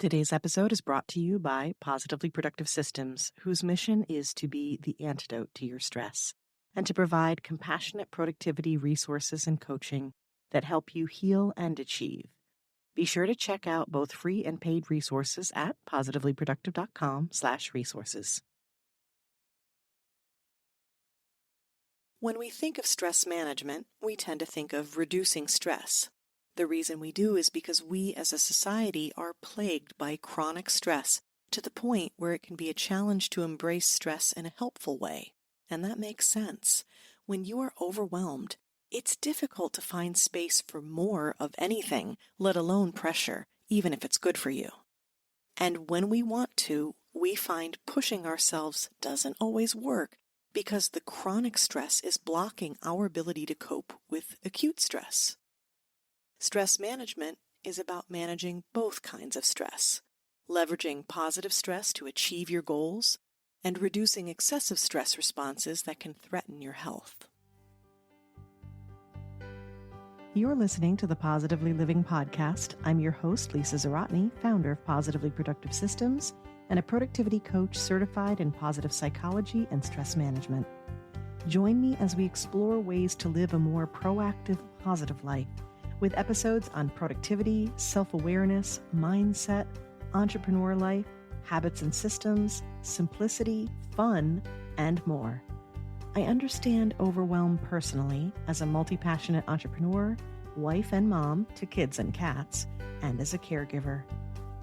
Today's episode is brought to you by Positively Productive Systems, whose mission is to be the antidote to your stress and to provide compassionate productivity resources and coaching that help you heal and achieve. Be sure to check out both free and paid resources at positivelyproductive.com/resources. When we think of stress management, we tend to think of reducing stress. The reason we do is because we as a society are plagued by chronic stress to the point where it can be a challenge to embrace stress in a helpful way. And that makes sense. When you are overwhelmed, it's difficult to find space for more of anything, let alone pressure, even if it's good for you. And when we want to, we find pushing ourselves doesn't always work because the chronic stress is blocking our ability to cope with acute stress. Stress management is about managing both kinds of stress, leveraging positive stress to achieve your goals, and reducing excessive stress responses that can threaten your health. You're listening to the Positively Living Podcast. I'm your host, Lisa Zaratny, founder of Positively Productive Systems and a productivity coach certified in positive psychology and stress management. Join me as we explore ways to live a more proactive, positive life, with episodes on productivity, self-awareness, mindset, entrepreneur life, habits and systems, simplicity, fun, and more. I understand overwhelm personally as a multi-passionate entrepreneur, wife and mom to kids and cats, and as a caregiver.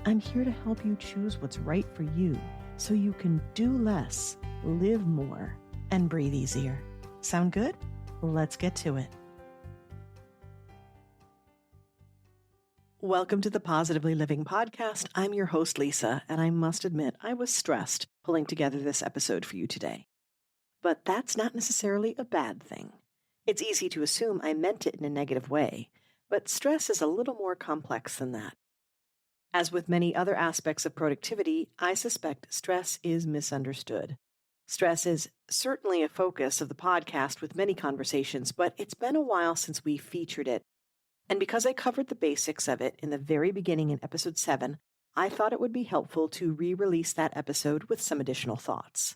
I'm here to help you choose what's right for you so you can do less, live more, and breathe easier. Sound good? Let's get to it. Welcome to the Positively Living Podcast. I'm your host, Lisa, and I must admit I was stressed pulling together this episode for you today. But that's not necessarily a bad thing. It's easy to assume I meant it in a negative way, but stress is a little more complex than that. As with many other aspects of productivity, I suspect stress is misunderstood. Stress is certainly a focus of the podcast with many conversations, but it's been a while since we featured it. And because I covered the basics of it in the very beginning in episode 7, I thought it would be helpful to re-release that episode with some additional thoughts.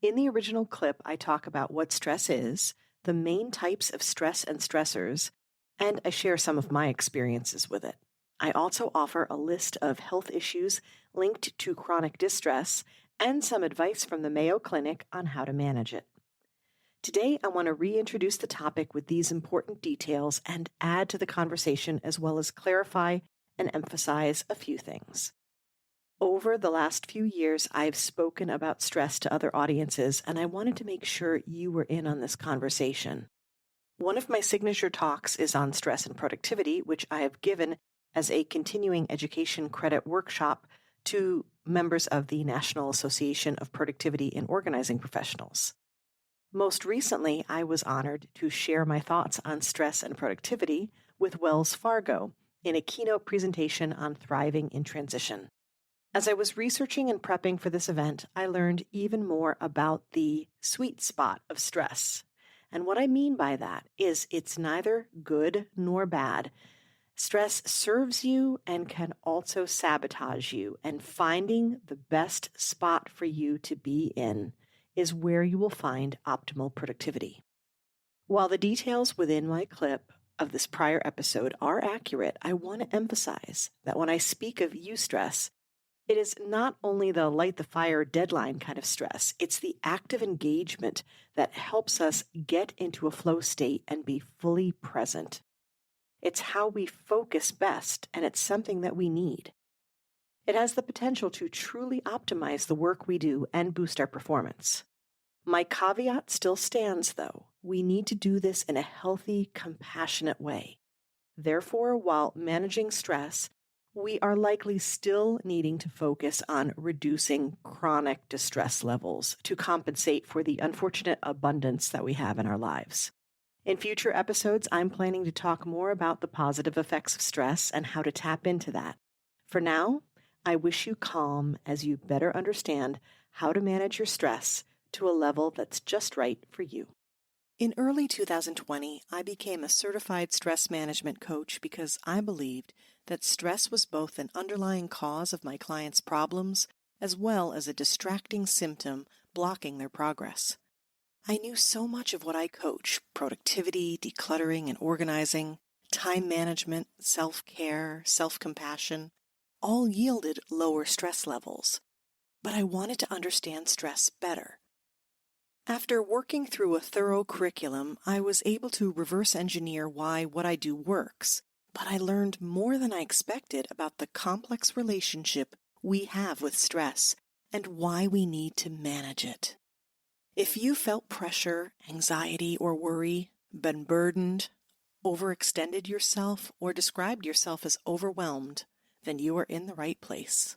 In the original clip, I talk about what stress is, the main types of stress and stressors, and I share some of my experiences with it. I also offer a list of health issues linked to chronic distress and some advice from the Mayo Clinic on how to manage it. Today, I want to reintroduce the topic with these important details and add to the conversation as well as clarify and emphasize a few things. Over the last few years, I've spoken about stress to other audiences, and I wanted to make sure you were in on this conversation. One of my signature talks is on stress and productivity, which I have given as a continuing education credit workshop to members of the National Association of Productivity and Organizing Professionals. Most recently, I was honored to share my thoughts on stress and productivity with Wells Fargo in a keynote presentation on thriving in transition. As I was researching and prepping for this event, I learned even more about the sweet spot of stress. And what I mean by that is it's neither good nor bad. Stress serves you and can also sabotage you, and finding the best spot for you to be in is where you will find optimal productivity. While the details within my clip of this prior episode are accurate, I want to emphasize that when I speak of eustress, it is not only the light the fire deadline kind of stress, it's the active engagement that helps us get into a flow state and be fully present. It's how we focus best, and it's something that we need. It has the potential to truly optimize the work we do and boost our performance. My caveat still stands, though. We need to do this in a healthy, compassionate way. Therefore, while managing stress, we are likely still needing to focus on reducing chronic distress levels to compensate for the unfortunate abundance that we have in our lives. In future episodes, I'm planning to talk more about the positive effects of stress and how to tap into that. For now, I wish you calm as you better understand how to manage your stress to a level that's just right for you. In early 2020, I became a certified stress management coach because I believed that stress was both an underlying cause of my clients' problems as well as a distracting symptom blocking their progress. I knew so much of what I coach: productivity, decluttering and organizing, time management, self-care, self-compassion, all yielded lower stress levels. But I wanted to understand stress better. After working through a thorough curriculum, I was able to reverse engineer why what I do works, but I learned more than I expected about the complex relationship we have with stress and why we need to manage it. If you felt pressure, anxiety, or worry, been burdened, overextended yourself, or described yourself as overwhelmed, then you are in the right place.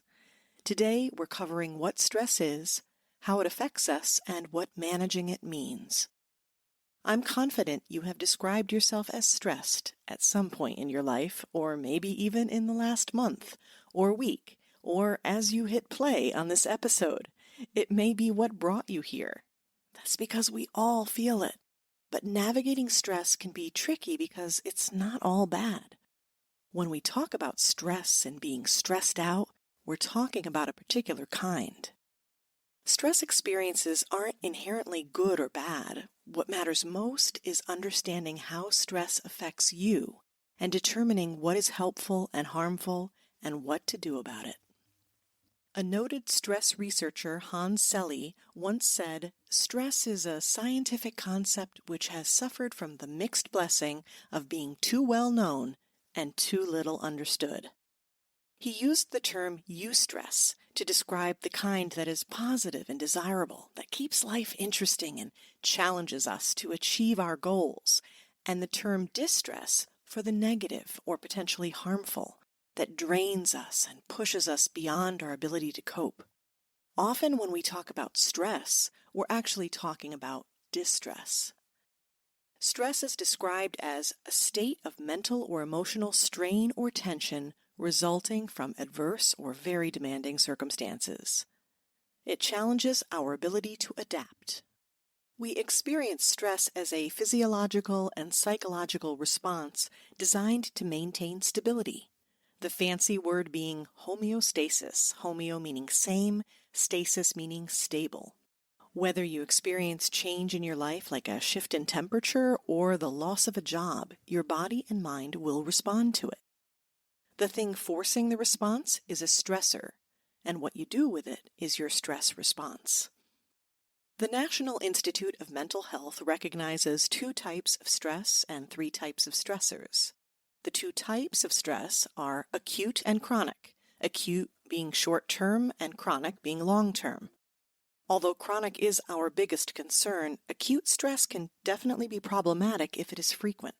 Today, we're covering what stress is, how it affects us, and what managing it means. I'm confident you have described yourself as stressed at some point in your life, or maybe even in the last month or week, or as you hit play on this episode. It may be what brought you here. That's because we all feel it. But navigating stress can be tricky because it's not all bad. When we talk about stress and being stressed out, we're talking about a particular kind. Stress experiences aren't inherently good or bad. What matters most is understanding how stress affects you and determining what is helpful and harmful and what to do about it. A noted stress researcher, Hans Selye, once said, "Stress is a scientific concept which has suffered from the mixed blessing of being too well known and too little understood." He used the term eustress to describe the kind that is positive and desirable, that keeps life interesting and challenges us to achieve our goals, and the term distress for the negative or potentially harmful, that drains us and pushes us beyond our ability to cope. Often when we talk about stress, we're actually talking about distress. Stress is described as a state of mental or emotional strain or tension resulting from adverse or very demanding circumstances. It challenges our ability to adapt. We experience stress as a physiological and psychological response designed to maintain stability. The fancy word being homeostasis, homeo meaning same, stasis meaning stable. Whether you experience change in your life like a shift in temperature or the loss of a job, your body and mind will respond to it. The thing forcing the response is a stressor, and what you do with it is your stress response. The National Institute of Mental Health recognizes 2 types of stress and 3 types of stressors. The 2 types of stress are acute and chronic, acute being short-term and chronic being long-term. Although chronic is our biggest concern, acute stress can definitely be problematic if it is frequent.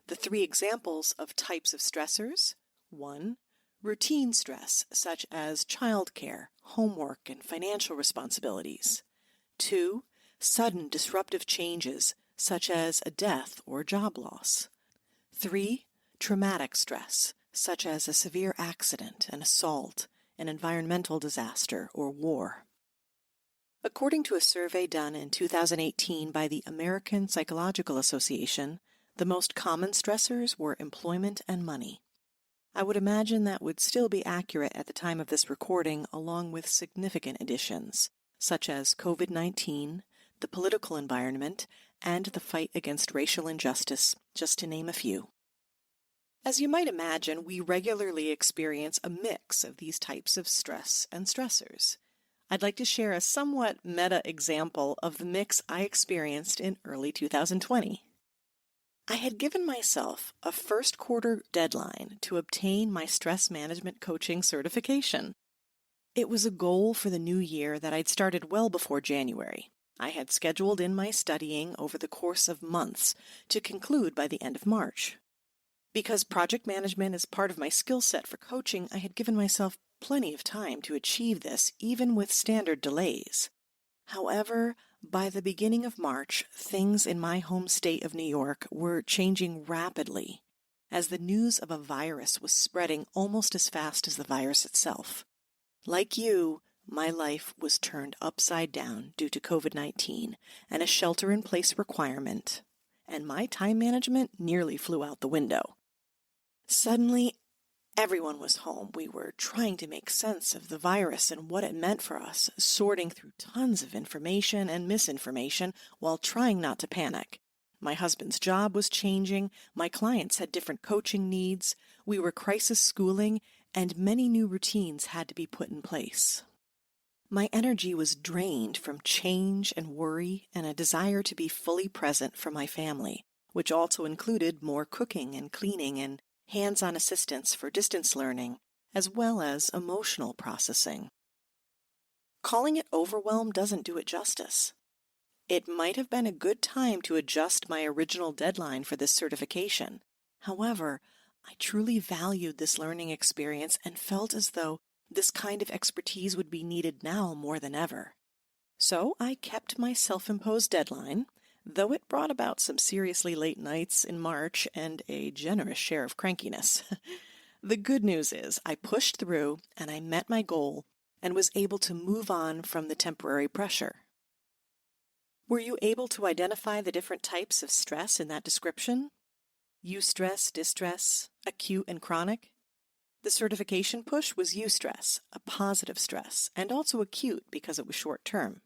The 3 examples of types of stressors: 1. Routine stress, such as childcare, homework, and financial responsibilities. 2. Sudden disruptive changes, such as a death or job loss. 3. Traumatic stress, such as a severe accident, an assault, an environmental disaster, or war. According to a survey done in 2018 by the American Psychological Association, the most common stressors were employment and money. I would imagine that would still be accurate at the time of this recording, along with significant additions, such as COVID-19, the political environment, and the fight against racial injustice, just to name a few. As you might imagine, we regularly experience a mix of these types of stress and stressors. I'd like to share a somewhat meta example of the mix I experienced in early 2020. I had given myself a first quarter deadline to obtain my stress management coaching certification. It was a goal for the new year that I'd started well before January. I had scheduled in my studying over the course of months to conclude by the end of March. Because project management is part of my skill set for coaching, I had given myself plenty of time to achieve this, even with standard delays. However, by the beginning of March, things in my home state of New York were changing rapidly, as the news of a virus was spreading almost as fast as the virus itself. Like you, my life was turned upside down due to COVID-19 and a shelter-in-place requirement, and my time management nearly flew out the window. Suddenly, everyone was home. We were trying to make sense of the virus and what it meant for us, sorting through tons of information and misinformation while trying not to panic. My husband's job was changing, my clients had different coaching needs, we were crisis schooling, and many new routines had to be put in place. My energy was drained from change and worry and a desire to be fully present for my family, which also included more cooking and cleaning and hands-on assistance for distance learning, as well as emotional processing. Calling it overwhelm doesn't do it justice. It might have been a good time to adjust my original deadline for this certification. However, I truly valued this learning experience and felt as though this kind of expertise would be needed now more than ever. So I kept my self-imposed deadline, though it brought about some seriously late nights in March and a generous share of crankiness. The good news is I pushed through and I met my goal and was able to move on from the temporary pressure. Were you able to identify the different types of stress in that description? Eustress, distress, acute and chronic? The certification push was eustress, a positive stress, and also acute because it was short-term.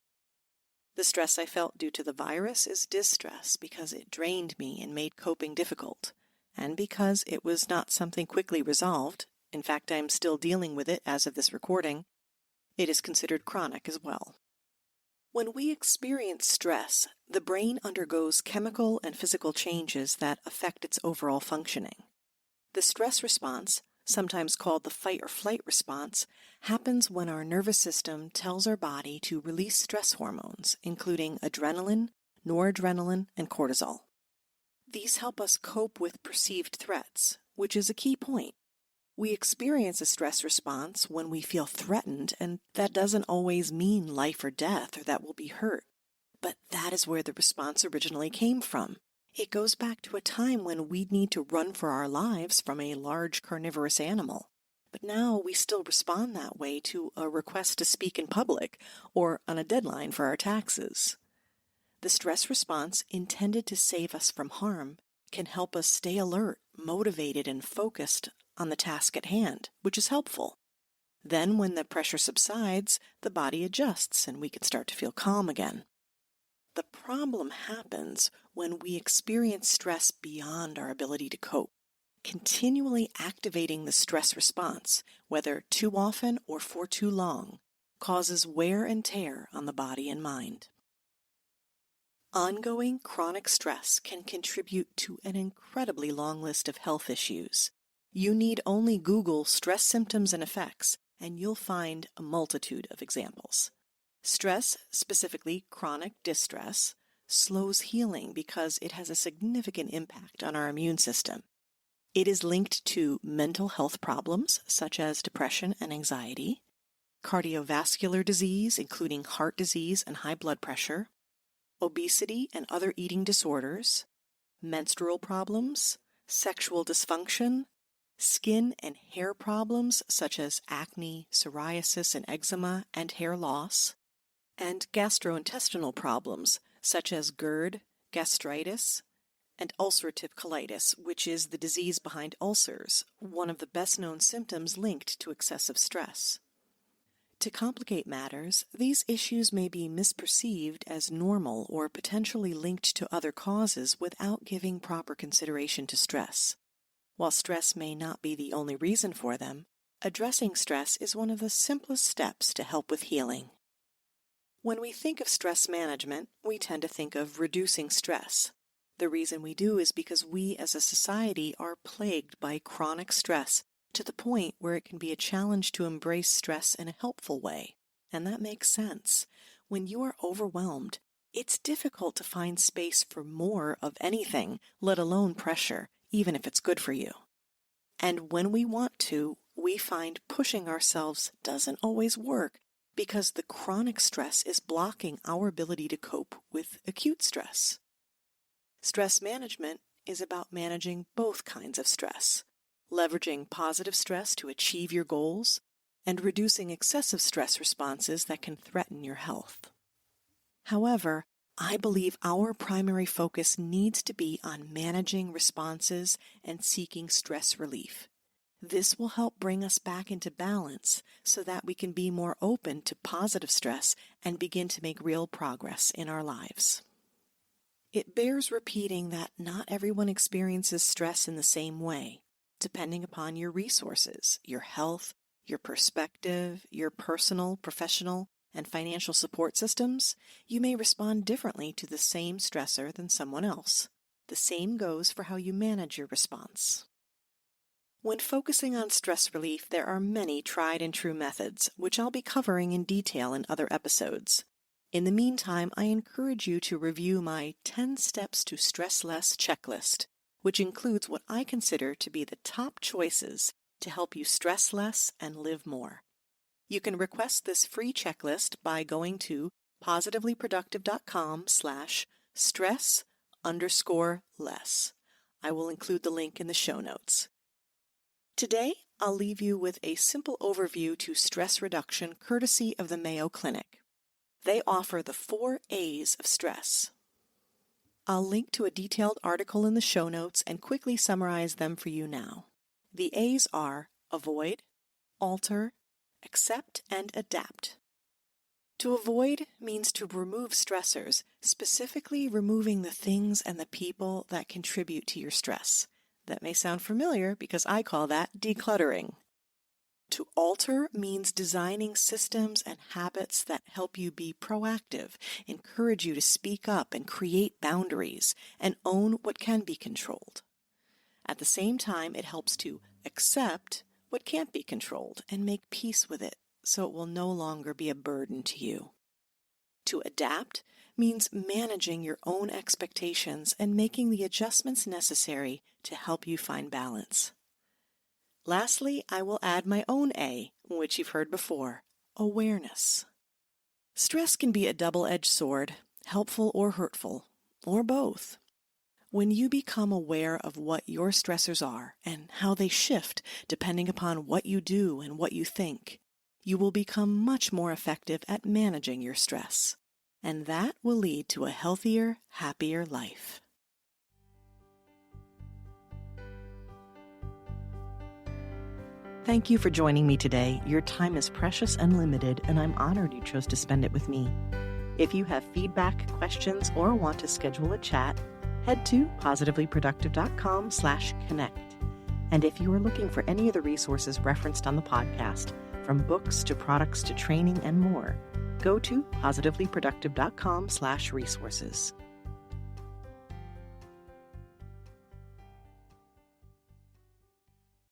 The stress I felt due to the virus is distress because it drained me and made coping difficult, and because it was not something quickly resolved. In fact, I am still dealing with it as of this recording. It is considered chronic as well. When we experience stress, the brain undergoes chemical and physical changes that affect its overall functioning. The stress response, sometimes called the fight or flight response, happens when our nervous system tells our body to release stress hormones, including adrenaline, noradrenaline, and cortisol. These help us cope with perceived threats, which is a key point. We experience a stress response when we feel threatened, and that doesn't always mean life or death or that we'll be hurt. But that is where the response originally came from. It goes back to a time when we'd need to run for our lives from a large carnivorous animal. But now we still respond that way to a request to speak in public or on a deadline for our taxes. The stress response, intended to save us from harm, can help us stay alert, motivated, and focused on the task at hand, which is helpful. Then when the pressure subsides, the body adjusts and we can start to feel calm again. The problem happens when we experience stress beyond our ability to cope. Continually activating the stress response, whether too often or for too long, causes wear and tear on the body and mind. Ongoing chronic stress can contribute to an incredibly long list of health issues. You need only Google stress symptoms and effects, and you'll find a multitude of examples. Stress, specifically chronic distress, slows healing because it has a significant impact on our immune system. It is linked to mental health problems such as depression and anxiety, cardiovascular disease, including heart disease and high blood pressure, obesity and other eating disorders, menstrual problems, sexual dysfunction, skin and hair problems such as acne, psoriasis and eczema, and hair loss, and gastrointestinal problems such as GERD, gastritis, and ulcerative colitis, which is the disease behind ulcers, one of the best-known symptoms linked to excessive stress. To complicate matters, these issues may be misperceived as normal or potentially linked to other causes without giving proper consideration to stress. While stress may not be the only reason for them, addressing stress is one of the simplest steps to help with healing. When we think of stress management, we tend to think of reducing stress. The reason we do is because we as a society are plagued by chronic stress to the point where it can be a challenge to embrace stress in a helpful way. And that makes sense. When you are overwhelmed, it's difficult to find space for more of anything, let alone pressure, even if it's good for you. And when we want to, we find pushing ourselves doesn't always work because the chronic stress is blocking our ability to cope with acute stress. Stress management is about managing both kinds of stress, leveraging positive stress to achieve your goals, and reducing excessive stress responses that can threaten your health. However, I believe our primary focus needs to be on managing responses and seeking stress relief. This will help bring us back into balance so that we can be more open to positive stress and begin to make real progress in our lives. It bears repeating that not everyone experiences stress in the same way. Depending upon your resources, your health, your perspective, your personal, professional, and financial support systems, you may respond differently to the same stressor than someone else. The same goes for how you manage your response. When focusing on stress relief, there are many tried and true methods, which I'll be covering in detail in other episodes. In the meantime, I encourage you to review my 10 Steps to Stress Less checklist, which includes what I consider to be the top choices to help you stress less and live more. You can request this free checklist by going to positivelyproductive.com/stress_less. I will include the link in the show notes. Today, I'll leave you with a simple overview to stress reduction courtesy of the Mayo Clinic. They offer the 4 A's of stress. I'll link to a detailed article in the show notes and quickly summarize them for you now. The A's are avoid, alter, accept, and adapt. To avoid means to remove stressors, specifically removing the things and the people that contribute to your stress. That may sound familiar because I call that decluttering. To alter means designing systems and habits that help you be proactive, encourage you to speak up and create boundaries, and own what can be controlled. At the same time, it helps to accept what can't be controlled and make peace with it so it will no longer be a burden to you. To adapt means managing your own expectations and making the adjustments necessary to help you find balance. Lastly, I will add my own A, which you've heard before, awareness. Stress can be a double-edged sword, helpful or hurtful, or both. When you become aware of what your stressors are and how they shift depending upon what you do and what you think, you will become much more effective at managing your stress. And that will lead to a healthier, happier life. Thank you for joining me today. Your time is precious and limited, and I'm honored you chose to spend it with me. If you have feedback, questions, or want to schedule a chat, head to positivelyproductive.com/connect. And if you are looking for any of the resources referenced on the podcast, from books to products to training and more, go to positivelyproductive.com/resources.